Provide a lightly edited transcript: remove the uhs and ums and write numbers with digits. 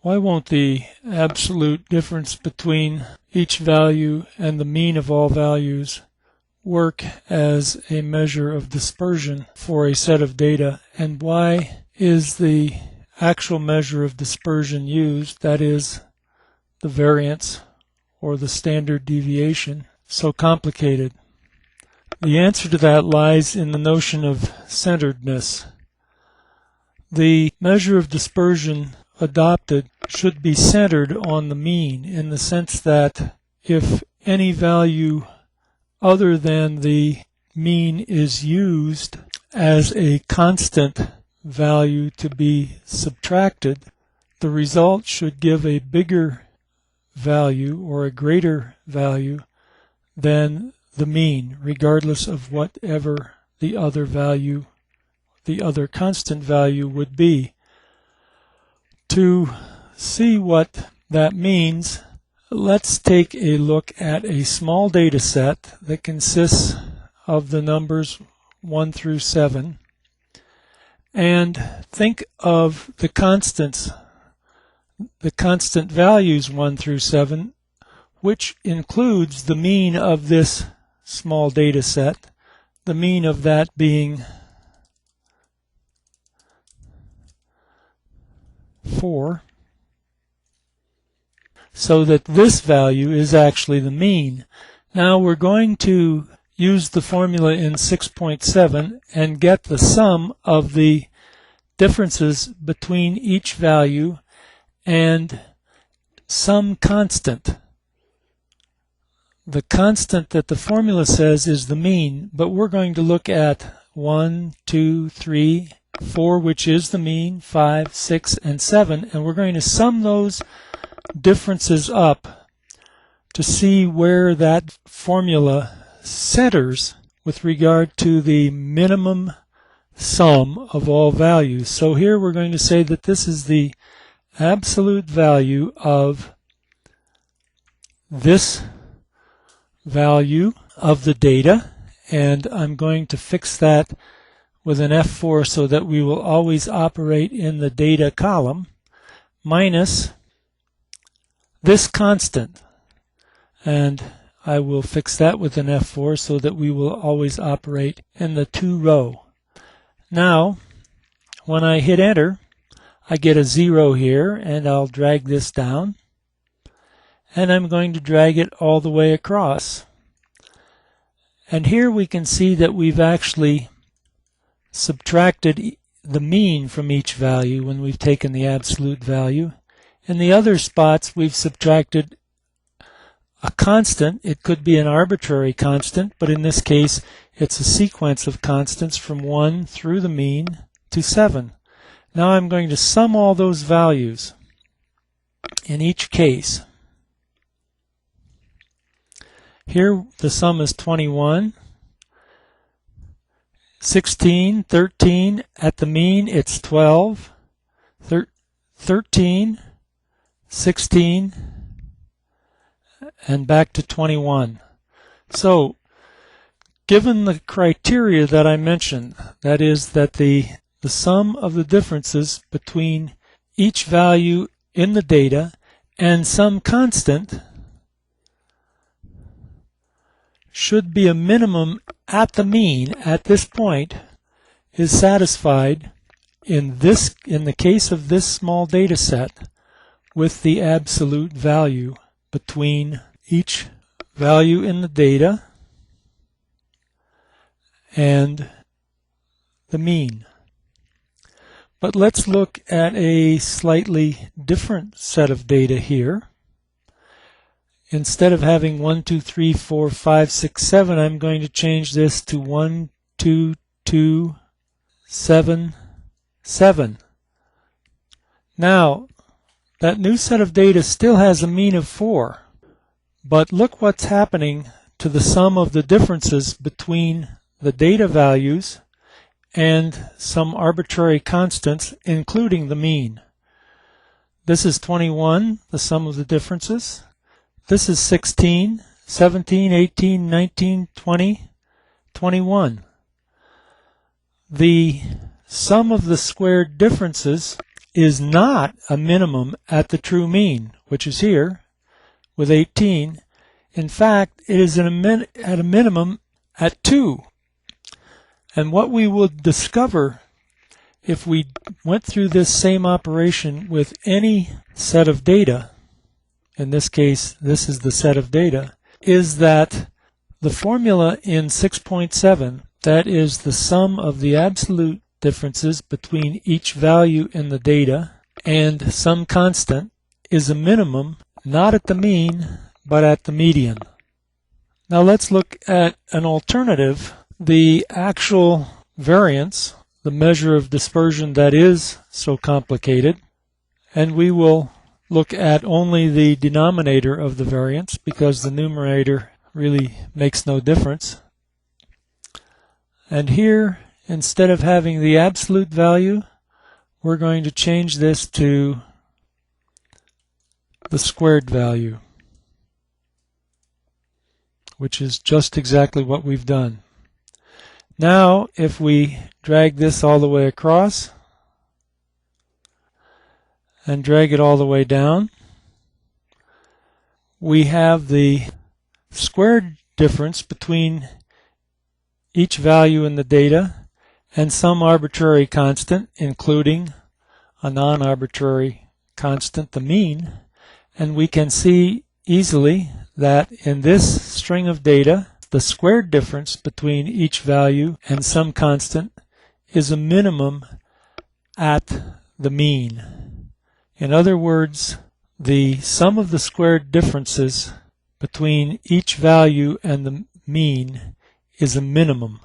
Why won't the absolute difference between each value and the mean of all values work as a measure of dispersion for a set of data? And why is the actual measure of dispersion used, that is, the variance or the standard deviation, so complicated? The answer to that lies in the notion of centeredness. The measure of dispersion adopted should be centered on the mean, in the sense that if any value other than the mean is used as a constant value to be subtracted, the result should give a bigger value or a greater value than the mean, regardless of whatever the other value, the other constant value would be. To see what that means, let's take a look at a small data set that consists of the numbers 1 through 7, and think of the constants, the constant values 1 through 7, which includes the mean of this small data set, the mean of that being 4, so that this value is actually the mean. Now we're going to use the formula in 6.7 and get the sum of the differences between each value and some constant. The constant that the formula says is the mean, but we're going to look at 1, 2, 3, 4, which is the mean, 5, 6, and 7, and we're going to sum those differences up to see where that formula centers with regard to the minimum sum of all values. So here we're going to say that this is the absolute value of this value of the data, and I'm going to fix that with an F4 so that we will always operate in the data column, minus this constant, and I will fix that with an F4 so that we will always operate in the to row. Now when I hit enter, I get a 0 here, and I'll drag this down, and I'm going to drag it all the way across. And here we can see that we've actually subtracted the mean from each value when we've taken the absolute value. In the other spots, we've subtracted a constant. It could be an arbitrary constant, but in this case it's a sequence of constants from 1 through the mean to 7. Now I'm going to sum all those values in each case. Here the sum is 21, 16, 13. At the mean it's 12, 13, 16, and back to 21. So given the criteria that I mentioned, that is that the sum of the differences between each value in the data and some constant should be a minimum at the mean at this point, is satisfied in the case of this small data set with the absolute value between each value in the data and the mean. But let's look at a slightly different set of data here. Instead of having 1, 2, 3, 4, 5, 6, 7, I'm going to change this to 1, 2, 2, 7, 7. Now, that new set of data still has a mean of 4, but look what's happening to the sum of the differences between the data values and some arbitrary constants, including the mean. This is 21, the sum of the differences. This is 16, 17, 18, 19, 20, 21. The sum of the squared differences is not a minimum at the true mean, which is here with 18. In fact, it is at a minimum at 2. And what we will discover if we went through this same operation with any set of data, in this case this is the set of data, is that the formula in 6.7, that is the sum of the absolute differences between each value in the data and some constant, is a minimum not at the mean but at the median. Now let's look at an alternative, the actual variance, the measure of dispersion that is so complicated, and we will look at only the denominator of the variance because the numerator really makes no difference. And here, instead of having the absolute value, we're going to change this to the squared value, which is just exactly what we've done. Now, if we drag this all the way across and drag it all the way down, we have the squared difference between each value in the data and some arbitrary constant, including a non-arbitrary constant, the mean. And we can see easily that in this string of data, the squared difference between each value and some constant is a minimum at the mean. In other words, the sum of the squared differences between each value and the mean is a minimum.